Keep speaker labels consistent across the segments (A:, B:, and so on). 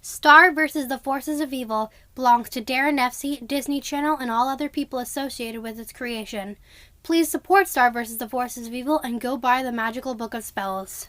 A: Star versus the Forces of Evil belongs to Daron, Nefcy, Disney Channel, and all other people associated with its creation. Please support Star versus the Forces of Evil and go buy the Magical Book of Spells.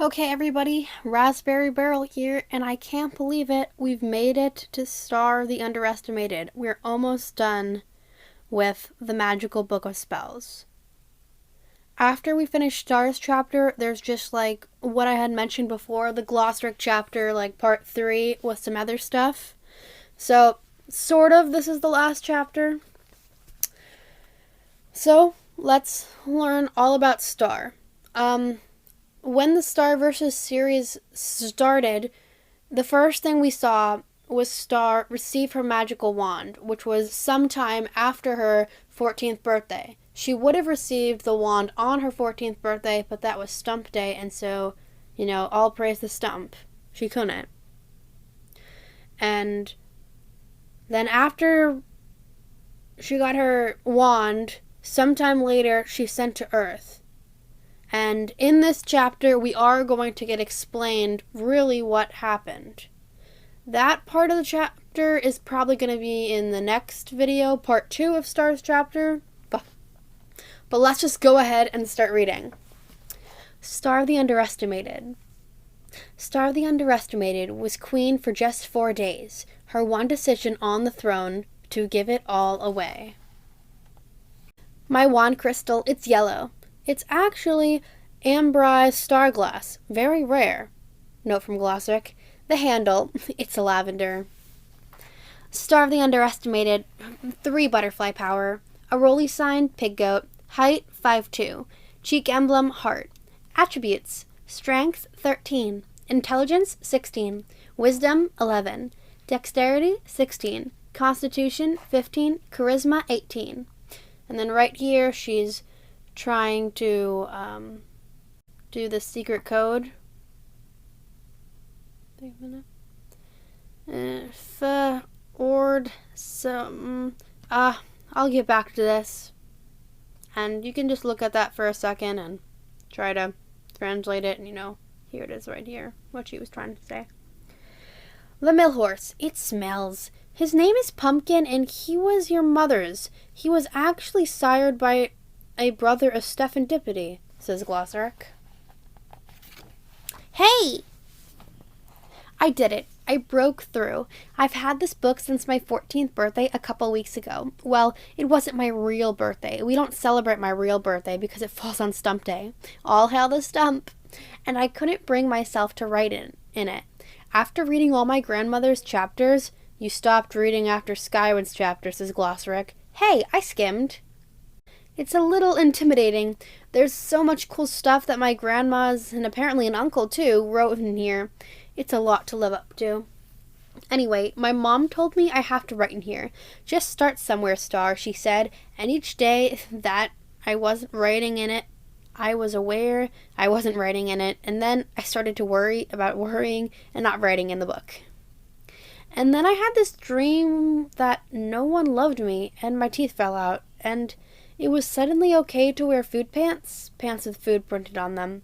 A: Okay, everybody, Raspberry Barrel here, and I can't believe it. We've made it to Star the Underestimated. We're almost done with the Magical Book of Spells. After we finish Star's chapter, there's just like what I had mentioned before, the Glossric chapter, like part 3 with some other stuff. So, sort of, this is the last chapter. So, let's learn all about Star. When the Star vs. series started, the first thing we saw was Star receive her magical wand, which was sometime after her 14th birthday. She would have received the wand on her 14th birthday, but that was Stump Day, and so, all praise the Stump. She couldn't. And then after she got her wand, sometime later, she's sent to Earth. And in this chapter, we are going to get explained really what happened. That part of the chapter is probably going to be in the next video, part 2 of Star's chapter. But let's just go ahead and start reading. Star the Underestimated. Star the Underestimated was queen for just 4 days, her one decision on the throne to give it all away. My wand crystal, it's yellow. It's actually ambrized star glass, very rare. Note from Glossric. The handle, it's a lavender. Star the Underestimated, 3 butterfly power, a rolly sign, pig goat, height 5'2", cheek emblem, heart. Attributes, strength 13, intelligence 16, wisdom 11, dexterity 16, constitution 15, charisma 18. And then right here she's trying to do the secret code. Wait a minute. I'll get back to this. And you can just look at that for a second and try to translate it, and here it is right here, what she was trying to say. The mill horse, it smells. His name is Pumpkin, and he was your mother's. He was actually sired by a brother of Svtfoe, says Glossric. Hey! I did it. I broke through. I've had this book since my 14th birthday a couple weeks ago. Well, it wasn't my real birthday. We don't celebrate my real birthday because it falls on Stump Day. All hail the Stump. And I couldn't bring myself to write in it. After reading all my grandmother's chapters, you stopped reading after Skyward's chapter, says Glossric. Hey, I skimmed. It's a little intimidating. There's so much cool stuff that my grandmas, and apparently an uncle too, wrote in here. It's a lot to live up to. Anyway, my mom told me I have to write in here. Just start somewhere, Star, she said, and each day that I wasn't writing in it, I was aware I wasn't writing in it, and then I started to worry about worrying and not writing in the book. And then I had this dream that no one loved me, and my teeth fell out, and it was suddenly okay to wear food pants with food printed on them.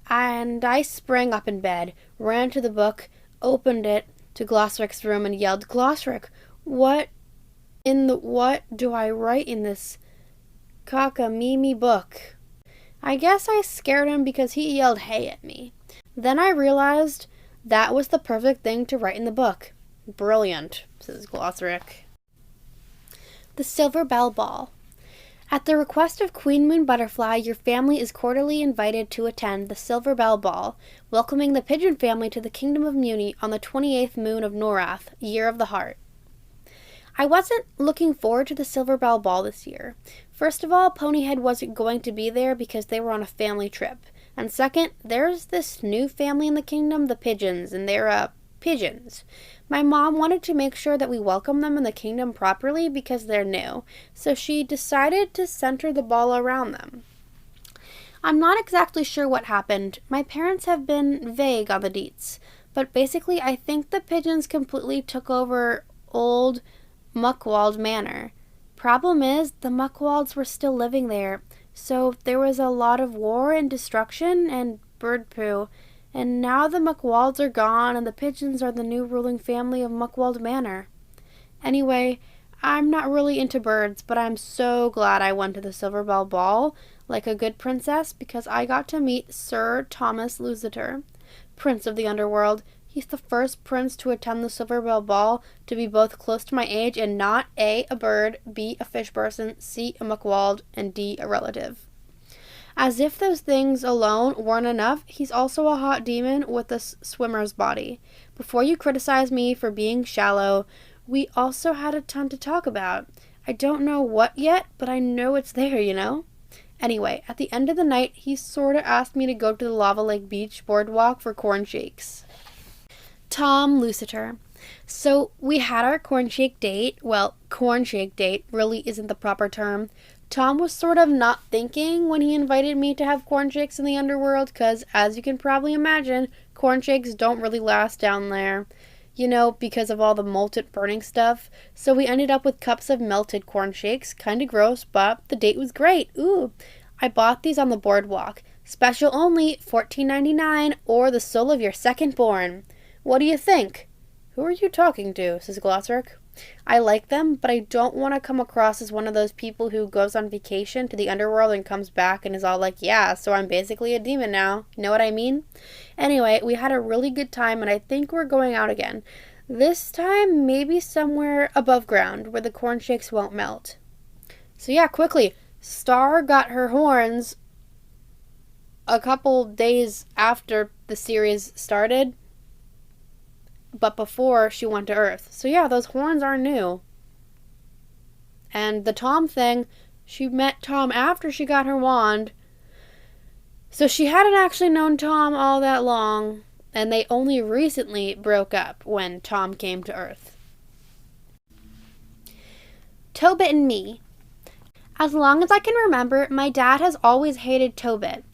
A: And I sprang up in bed, ran to the book, opened it to Glossric's room, and yelled, Glossric, what do I write in this cockamamie book? I guess I scared him because he yelled hey at me. Then I realized that was the perfect thing to write in the book. Brilliant, says Glossric. The Silver Bell Ball. At the request of Queen Moon Butterfly, your family is cordially invited to attend the Silver Bell Ball, welcoming the Pigeon family to the Kingdom of Muni on the 28th moon of Norath, Year of the Heart. I wasn't looking forward to the Silver Bell Ball this year. First of all, Ponyhead wasn't going to be there because they were on a family trip. And second, there's this new family in the kingdom, the Pigeons, and they're, pigeons. My mom wanted to make sure that we welcome them in the kingdom properly because they're new, so she decided to center the ball around them. I'm not exactly sure what happened. My parents have been vague on the deets, but basically I think the pigeons completely took over old Muckwald Manor. Problem is, the Muckwalds were still living there, so there was a lot of war and destruction and bird poo, And now the Muckwalds are gone, and the pigeons are the new ruling family of Muckwald Manor. Anyway, I'm not really into birds, but I'm so glad I went to the Silverbell Ball like a good princess because I got to meet Sir Thomas Lusiter, Prince of the Underworld. He's the first prince to attend the Silverbell Ball to be both close to my age and not A, a bird, B, a fish person, C, a Muckwald, and D, a relative. As if those things alone weren't enough, he's also a hot demon with a swimmer's body. Before you criticize me for being shallow, we also had a ton to talk about. I don't know what yet, but I know it's there, you know? Anyway, at the end of the night, he sort of asked me to go to the Lava Lake Beach boardwalk for corn shakes. Tom Lusiter. So we had our corn shake date. Well, corn shake date really isn't the proper term. Tom was sort of not thinking when he invited me to have corn shakes in the underworld because, as you can probably imagine, corn shakes don't really last down there. You know, because of all the molten burning stuff. So we ended up with cups of melted corn shakes. Kinda gross, but the date was great. Ooh, I bought these on the boardwalk. Special only, $14.99, or the soul of your second born. What do you think? Who are you talking to? Says Glossric. I like them, but I don't want to come across as one of those people who goes on vacation to the underworld and comes back and is all like, yeah, so I'm basically a demon now. You know what I mean? Anyway, we had a really good time, and I think we're going out again. This time, maybe somewhere above ground, where the corn shakes won't melt. So yeah, quickly, Star got her horns a couple days after the series started, but before she went to Earth. So yeah, those horns are new. And the Tom thing, she met Tom after she got her wand. So she hadn't actually known Tom all that long, and they only recently broke up when Tom came to Earth. Tobit and me. As long as I can remember, my dad has always hated Tobit.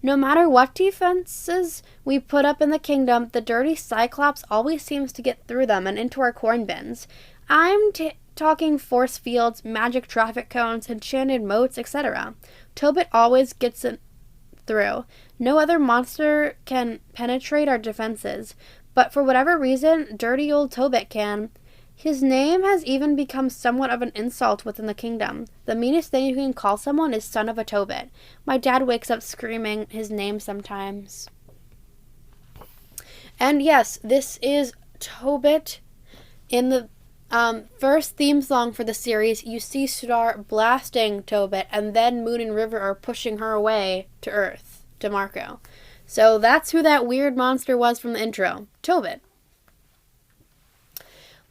A: No matter what defenses we put up in the kingdom, the dirty Cyclops always seems to get through them and into our corn bins. I'm talking force fields, magic traffic cones, enchanted moats, etc. Tobit always gets through. No other monster can penetrate our defenses, but for whatever reason, dirty old Tobit can. His name has even become somewhat of an insult within the kingdom. The meanest thing you can call someone is son of a Tobit. My dad wakes up screaming his name sometimes. And yes, this is Tobit. In the first theme song for the series, you see Star blasting Tobit, and then Moon and River are pushing her away to Earth, to Marco. So that's who that weird monster was from the intro, Tobit.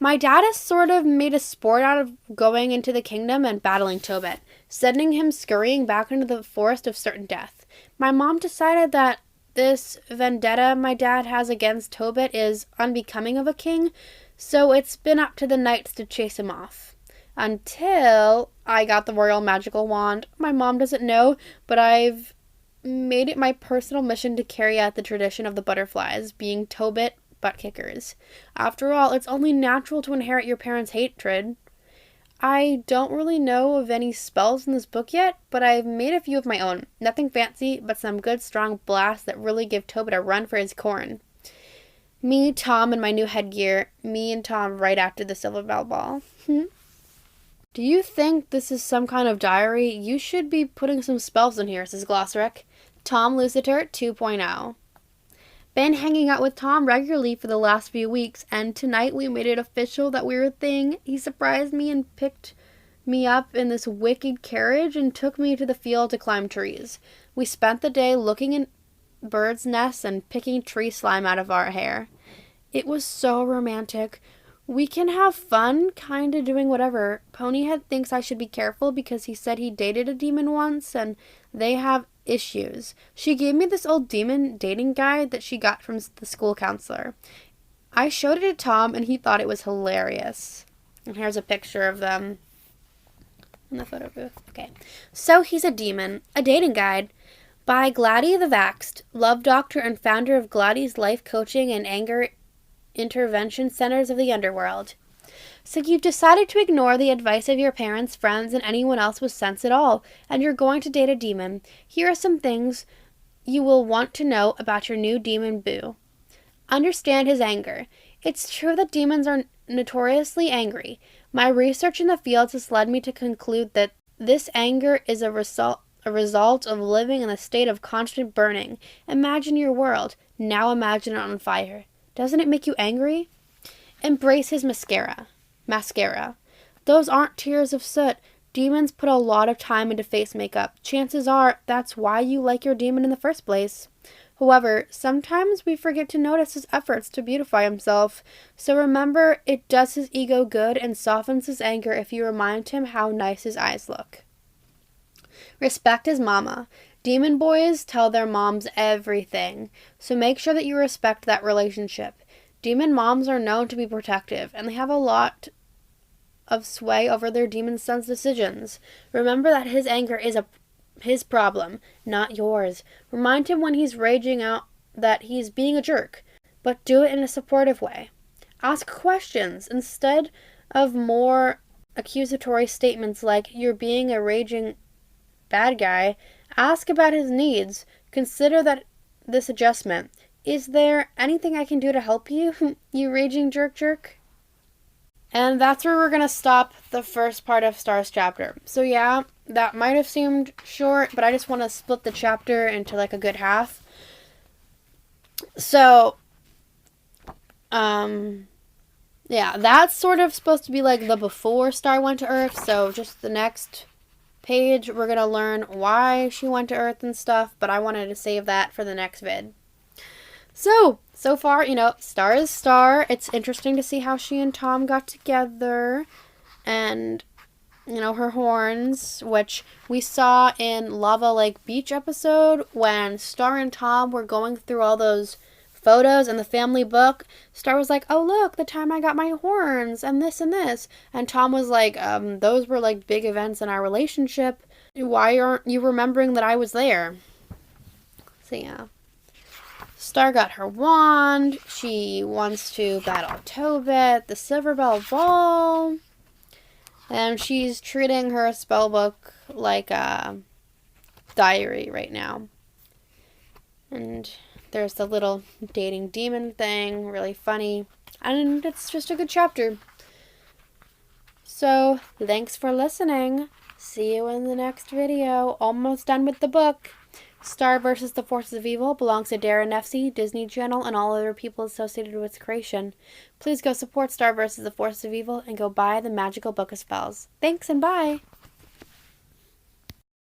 A: My dad has sort of made a sport out of going into the kingdom and battling Tobit, sending him scurrying back into the forest of certain death. My mom decided that this vendetta my dad has against Tobit is unbecoming of a king, so it's been up to the knights to chase him off. Until I got the royal magical wand. My mom doesn't know, but I've made it my personal mission to carry out the tradition of the butterflies, being Tobit butt kickers. After all, it's only natural to inherit your parents' hatred. I don't really know of any spells in this book yet, but I've made a few of my own. Nothing fancy, but some good strong blasts that really give Tobit a run for his corn. Me, Tom, and my new headgear. Me and Tom right after the Silverbell Ball. Do you think this is some kind of diary? You should be putting some spells in here, says Glossric. Tom Lusiter 2.0. Been hanging out with Tom regularly for the last few weeks, and tonight we made it official that we were a thing. He surprised me and picked me up in this wicked carriage and took me to the field to climb trees. We spent the day looking in birds' nests and picking tree slime out of our hair. It was so romantic. We can have fun, kinda doing whatever. Ponyhead thinks I should be careful because he said he dated a demon once, and they have issues. She gave me this old demon dating guide that she got from the school counselor. I showed it to Tom, and he thought it was hilarious. And here's a picture of them in the photo booth. Okay. So he's a demon. A dating guide. By Gladdy the Vaxxed, love doctor and founder of Gladdy's Life Coaching and Anger Intervention Centers of the Underworld. So you've decided to ignore the advice of your parents, friends, and anyone else with sense at all, and you're going to date a demon. Here are some things you will want to know about your new demon boo. Understand his anger. It's true that demons are notoriously angry. My research in the fields has led me to conclude that this anger is a result of living in a state of constant burning. Imagine your world. Now imagine it on fire. Doesn't it make you angry? Embrace his mascara. Those aren't tears of soot. Demons put a lot of time into face makeup. Chances are that's why you like your demon in the first place. However, sometimes we forget to notice his efforts to beautify himself. So remember, it does his ego good and softens his anger if you remind him how nice his eyes look. Respect his mama. Demon boys tell their moms everything, so make sure that you respect that relationship. Demon moms are known to be protective, and they have a lot of sway over their demon son's decisions. Remember that his anger is his problem, not yours. Remind him when he's raging out that he's being a jerk, but do it in a supportive way. Ask questions instead of more accusatory statements like, "You're being a raging bad guy." Ask about his needs. Consider this adjustment. Is there anything I can do to help you, you raging jerk? And that's where we're going to stop the first part of Star's chapter. So yeah, that might have seemed short, but I just want to split the chapter into like a good half. So, yeah, that's sort of supposed to be like the before Star went to Earth. So just the next page, we're going to learn why she went to Earth and stuff, but I wanted to save that for the next vid. So far, Star is Star. It's interesting to see how she and Tom got together and, her horns, which we saw in Lava Lake Beach episode when Star and Tom were going through all those photos in the family book. Star was like, "Oh, look, the time I got my horns and this and this." And Tom was like, "Those were like big events in our relationship. Why aren't you remembering that I was there?" So, yeah. Star got her wand. She wants to battle Tobit, the Silverbell Ball. And she's treating her spellbook like a diary right now. And there's the little dating demon thing, really funny. And it's just a good chapter. So, thanks for listening. See you in the next video. Almost done with the book. Star vs. the Forces of Evil belongs to daron, nefcy, Disney Channel, and all other people associated with its creation. Please go support Star vs. the Forces of Evil and go buy the Magical Book of Spells. Thanks and bye!